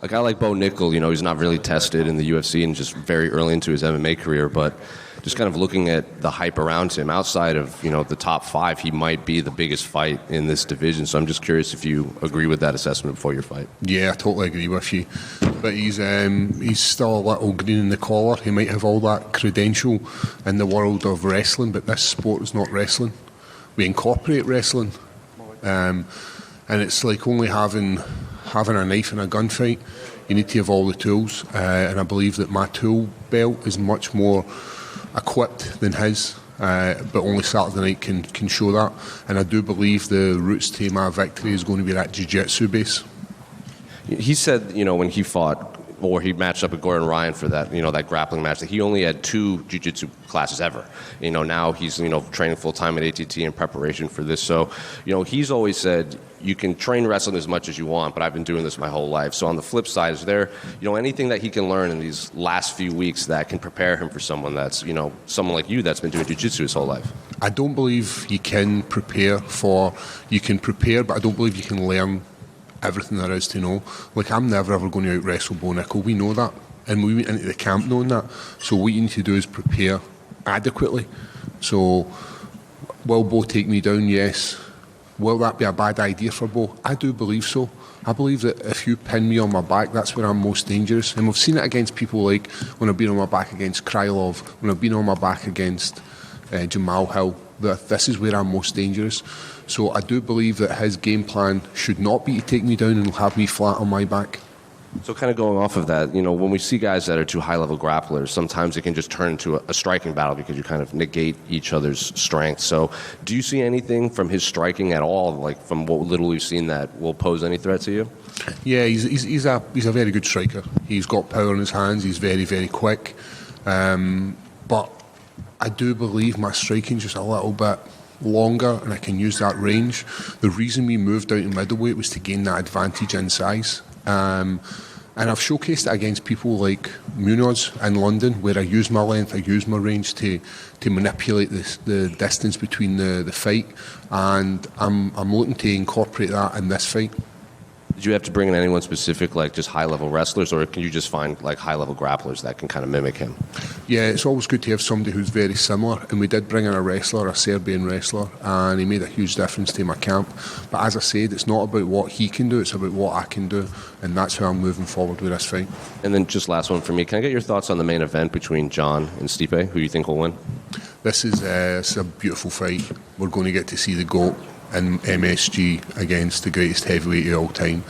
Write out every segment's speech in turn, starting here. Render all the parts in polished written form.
A guy like Bo Nickal, he's not really tested in the UFC and just very early into his MMA career, but just kind of looking at the hype around him, outside of, the top five, he might be the biggest fight in this division. So I'm just curious if you agree with that assessment before your fight. Yeah, I totally agree with you. But he's still a little green in the collar. He might have all that credential in the world of wrestling, but this sport is not wrestling. We incorporate wrestling. And it's like only having a knife in a gunfight. You need to have all the tools, and I believe that my tool belt is much more equipped than his, but only Saturday night can show that. And I do believe the roots to my victory is going to be that jiu-jitsu base. He said, when he fought, or he matched up with Gordon Ryan for that, that grappling match, that he only had 2 jiu-jitsu classes ever. Now he's, training full-time at ATT in preparation for this. So, he's always said, you can train wrestling as much as you want, but I've been doing this my whole life. So on the flip side, is there, anything that he can learn in these last few weeks that can prepare him for someone that's, someone like you that's been doing jiu-jitsu his whole life? I don't believe you can prepare, but I don't believe you can learn everything there is to know. Like, I'm never ever going to out wrestle Bo Nickal. We know that, and we went into the camp knowing that. So what you need to do is prepare adequately. So will Bo take me down? Yes. Will that be a bad idea for Bo? I do believe so. I believe that if you pin me on my back, that's where I'm most dangerous. And we've seen it against people like when I've been on my back against Krylov, when I've been on my back against Jamal Hill. This is where I'm most dangerous. So I do believe that his game plan should not be to take me down and have me flat on my back. So kind of going off of that, when we see guys that are too high-level grapplers, sometimes it can just turn into a striking battle because you kind of negate each other's strength. So do you see anything from his striking at all, like from what little we've seen, that will pose any threat to you? Yeah, he's a very good striker. He's got power in his hands. He's very, very quick. But I do believe my striking's just a little bit longer, and I can use that range. The reason we moved out to middleweight was to gain that advantage in size. And I've showcased it against people like Munoz in London, where I use my length, I use my range to manipulate the distance between the fight, and I'm looking to incorporate that in this fight. Did you have to bring in anyone specific, like just high-level wrestlers, or can you just find like high-level grapplers that can kind of mimic him? Yeah, it's always good to have somebody who's very similar, and we did bring in a Serbian wrestler, and he made a huge difference to my camp. But as I said, it's not about what he can do, it's about what I can do, and that's how I'm moving forward with this fight. And then just last one for me, can I get your thoughts on the main event between Jon and Stipe? Who you think will win? This is a beautiful fight. We're going to get to see the GOAT in MSG against the greatest heavyweight of all time.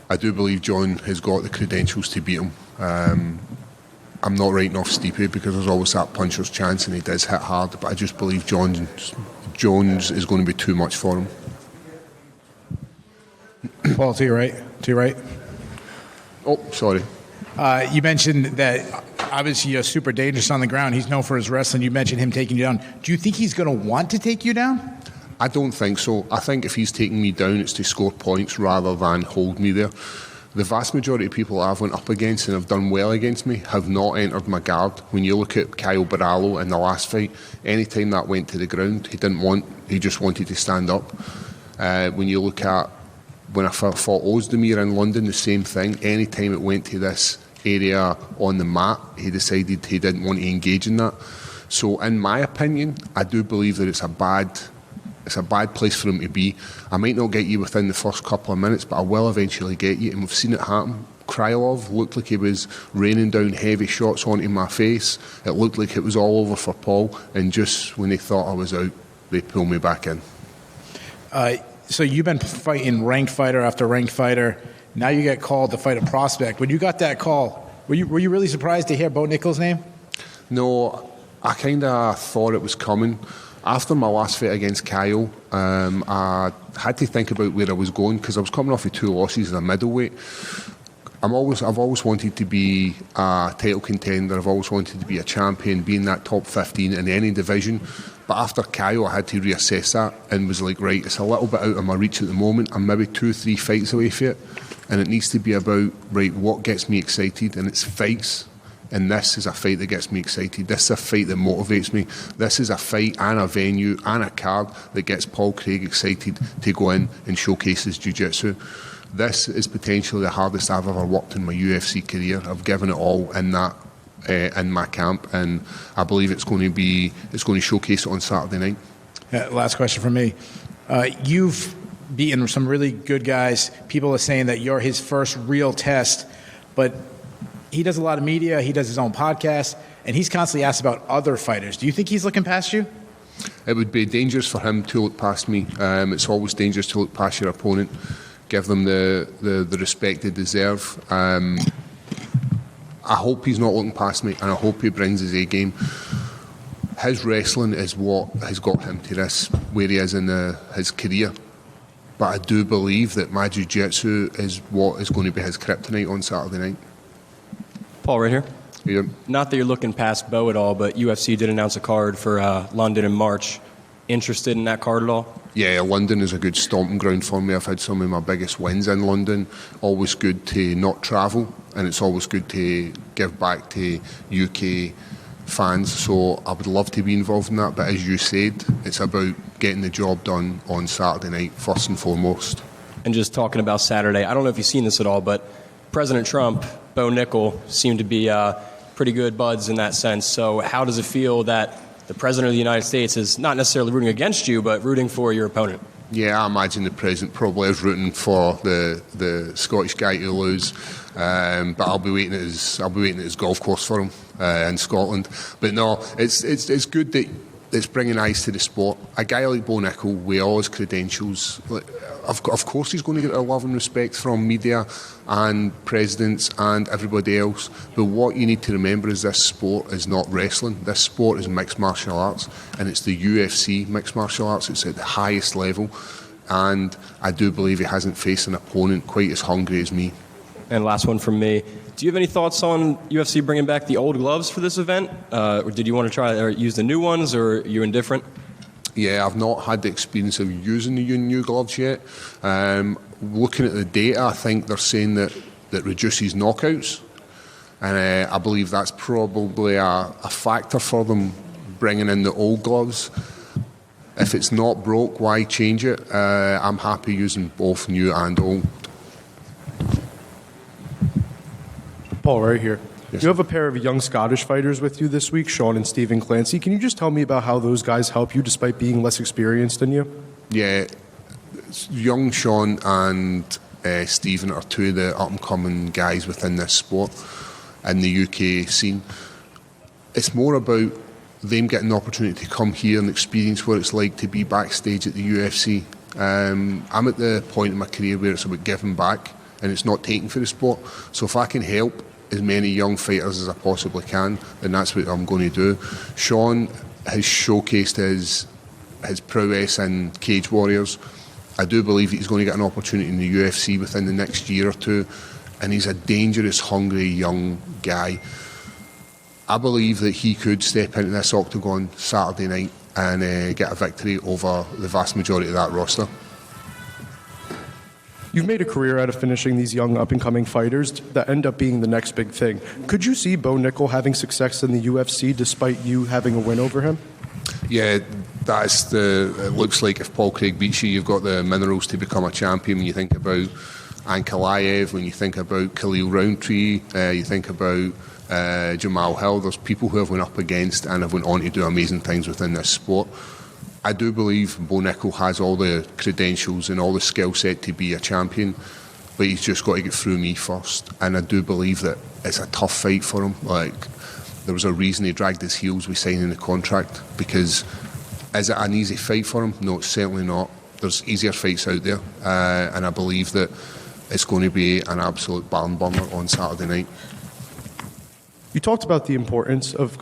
I do believe Jon has got the credentials to beat him. I'm not writing off Stipe because there's always that puncher's chance, and he does hit hard, but I just believe Jones is going to be too much for him. Paul, to your right. Oh, sorry. You mentioned that obviously you're super dangerous on the ground. He's known for his wrestling. You mentioned him taking you down. Do you think he's going to want to take you down? I don't think so. I think if he's taking me down, it's to score points rather than hold me there. The vast majority of people I've went up against and have done well against me have not entered my guard. When you look at Kyle Barallo in the last fight, any time that went to the ground, he just wanted to stand up. When you look at when I fought Ozdemir in London, the same thing. Any time it went to this area on the mat, he decided he didn't want to engage in that. So in my opinion, I do believe that it's a bad place for him to be. I might not get you within the first couple of minutes, but I will eventually get you, and we've seen it happen. Krylov looked like he was raining down heavy shots onto my face. It looked like it was all over for Paul, and just when they thought I was out, they pulled me back in. So you've been fighting ranked fighter after ranked fighter. Now you get called to fight a prospect. When you got that call, were you really surprised to hear Bo Nickal's name? No, I kind of thought it was coming. After my last fight against Kyle, I had to think about where I was going because I was coming off of 2 losses as a middleweight. I've always wanted to be a title contender. I've always wanted to be a champion, be in that top 15 in any division. But after Kyle, I had to reassess that and was like, right, it's a little bit out of my reach at the moment. I'm maybe 2-3 fights away from it. And it needs to be about, right, what gets me excited? And it's fights. And this is a fight that gets me excited. This is a fight that motivates me. This is a fight and a venue and a card that gets Paul Craig excited to go in and showcase his jiu-jitsu. This is potentially the hardest I've ever worked in my UFC career. I've given it all in that in my camp, and I believe it's going to showcase it on Saturday night. Last question from me. You've beaten some really good guys. People are saying that you're his first real test, but he does a lot of media. He does his own podcast, and he's constantly asked about other fighters. Do you think he's looking past you? It would be dangerous for him to look past me. It's always dangerous to look past your opponent. Give them the respect they deserve. I hope he's not looking past me, and I hope he brings his A game. His wrestling is what has got him to this, where he is in his career. But I do believe that my jiu-jitsu is what is going to be his kryptonite on Saturday night. Paul, right here. Yeah. Not that you're looking past Bo at all, but UFC did announce a card for London in March. Interested in that card at all? Yeah, London is a good stomping ground for me. I've had some of my biggest wins in London. Always good to not travel, and it's always good to give back to UK fans. So I would love to be involved in that, but as you said, it's about getting the job done on Saturday night, first and foremost. And just talking about Saturday, I don't know if you've seen this at all, but President Trump, Bo Nickal, seem to be pretty good buds in that sense. So how does it feel that the President of the United States is not necessarily rooting against you, but rooting for your opponent? Yeah, I imagine the President probably is rooting for the Scottish guy to lose, but I'll be waiting at his golf course for him in Scotland. But no, it's good that it's bringing eyes to the sport. A guy like Bo Nickal, with all his credentials, of course he's going to get a love and respect from media and presidents and everybody else. But what you need to remember is this sport is not wrestling. This sport is mixed martial arts, and it's the UFC mixed martial arts. It's at the highest level, and I do believe he hasn't faced an opponent quite as hungry as me. And last one from me. Do you have any thoughts on UFC bringing back the old gloves for this event? Or did you want to try or use the new ones, or are you indifferent? Yeah, I've not had the experience of using the new gloves yet. Looking at the data, I think they're saying that reduces knockouts. And I believe that's probably a factor for them bringing in the old gloves. If it's not broke, why change it? I'm happy using both new and old. Paul, right here. Yes. You have a pair of young Scottish fighters with you this week, Sean and Stephen Clancy. Can you just tell me about how those guys help you despite being less experienced than you? Yeah, young Sean and Stephen are two of the up-and-coming guys within this sport in the UK scene. It's more about them getting the opportunity to come here and experience what it's like to be backstage at the UFC. I'm at the point in my career where it's about giving back and it's not taking for the sport. So if I can help as many young fighters as I possibly can, then that's what I'm going to do. Sean has showcased his prowess in Cage Warriors. I do believe that he's going to get an opportunity in the UFC within the next year or two, and he's a dangerous, hungry young guy. I believe that he could step into this octagon Saturday night and get a victory over the vast majority of that roster. You've made a career out of finishing these young up-and-coming fighters that end up being the next big thing. Could you see Bo Nickal having success in the UFC despite you having a win over him? Yeah, it looks like if Paul Craig beats you, you've got the minerals to become a champion. When you think about Ankalaev, when you think about Khalil Roundtree, you think about Jamal Hill, there's people who have went up against and have went on to do amazing things within this sport. I do believe Bo Nickal has all the credentials and all the skill set to be a champion, but he's just got to get through me first. And I do believe that it's a tough fight for him. Like, there was a reason he dragged his heels with signing the contract, because is it an easy fight for him? No, it's certainly not. There's easier fights out there, and I believe that it's going to be an absolute barn burner on Saturday night. You talked about the importance of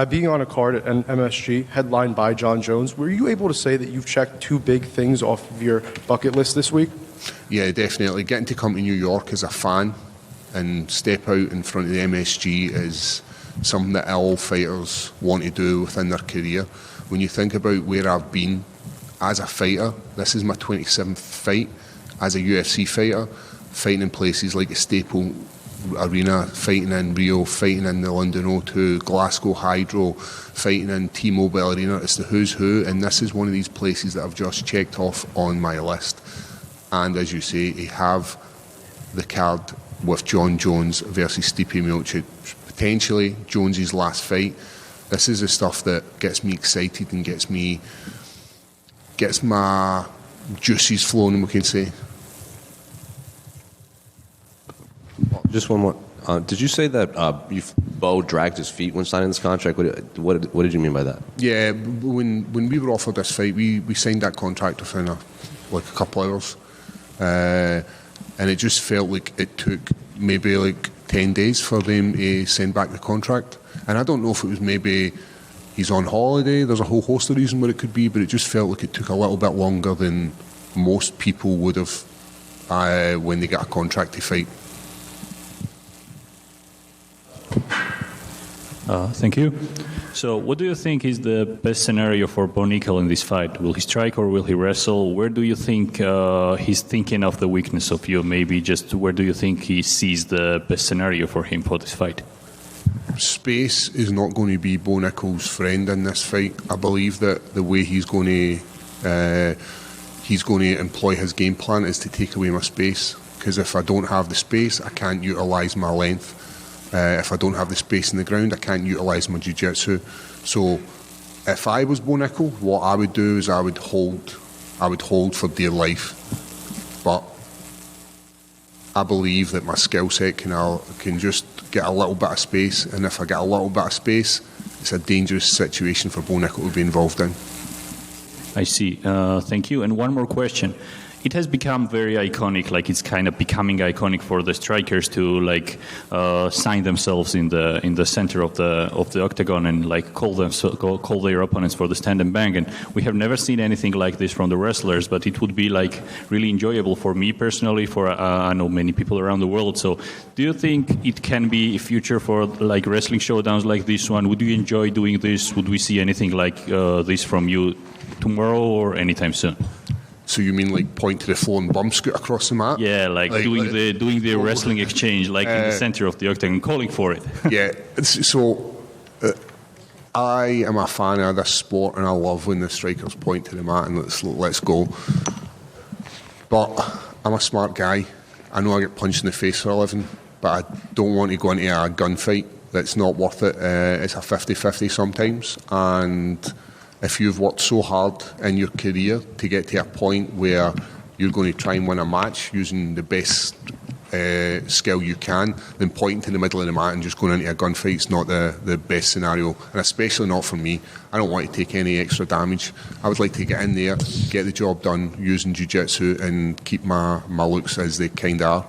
being on a card at MSG, headlined by Jon Jones. Were you able to say that you've checked two big things off of your bucket list this week? Yeah, definitely. Getting to come to New York as a fan and step out in front of the MSG is something that all fighters want to do within their career. When you think about where I've been as a fighter, this is my 27th fight as a UFC fighter, fighting in places like the Staple Arena, fighting in Rio, fighting in the London O2, Glasgow Hydro, fighting in T-Mobile Arena. It's the who's who, and this is one of these places that I've just checked off on my list. And as you say, I have the card with Jon Jones versus Stipe Miocic, potentially Jones's last fight. This is the stuff that gets me excited and gets my juices flowing, we can say. Just one more. Did you say that Bo dragged his feet when signing this contract? What did you mean by that? Yeah, when we were offered this fight, we signed that contract within a couple hours. And it just felt like it took maybe like 10 days for them to send back the contract. And I don't know if it was maybe he's on holiday, there's a whole host of reasons what it could be, but it just felt like it took a little bit longer than most people would have when they get a contract to fight. Thank you. So what do you think is the best scenario for Bo Nickal in this fight? Will he strike or will he wrestle? Where do you think he's thinking of the weakness of you? Maybe just where do you think he sees the best scenario for him for this fight? Space is not going to be Bo Nickal's friend in this fight. I believe that the way he's going to employ his game plan is to take away my space. Because if I don't have the space, I can't utilise my length. If I don't have the space in the ground, I can't utilise my jiu-jitsu. So if I was Bo Nickal, what I would do is I would hold for dear life. But I believe that my skill set can just get a little bit of space, and if I get a little bit of space, it's a dangerous situation for Bo Nickal to be involved in. I see. Thank you. And one more question. It has become very iconic, like it's kind of becoming iconic for the strikers to sign themselves in the center of the octagon and like call their opponents for the stand and bang. And we have never seen anything like this from the wrestlers, but it would be like really enjoyable for me personally. For I know many people around the world. So, do you think it can be a future for like wrestling showdowns like this one? Would you enjoy doing this? Would we see anything like this from you tomorrow or anytime soon? So you mean like point to the floor and bum scoot across the mat? Yeah, like doing the wrestling exchange, like in the center of the octagon, calling for it. Yeah. So I am a fan of this sport, and I love when the strikers point to the mat and let's go. But I'm a smart guy. I know I get punched in the face for a living, but I don't want to go into a gunfight. That's not worth it. It's a 50-50 sometimes, and if you've worked so hard in your career to get to a point where you're going to try and win a match using the best skill you can, then pointing to the middle of the mat and just going into a gunfight is not the best scenario, and especially not for me. I don't want to take any extra damage. I would like to get in there, get the job done using jiu-jitsu and keep my looks as they kind of are.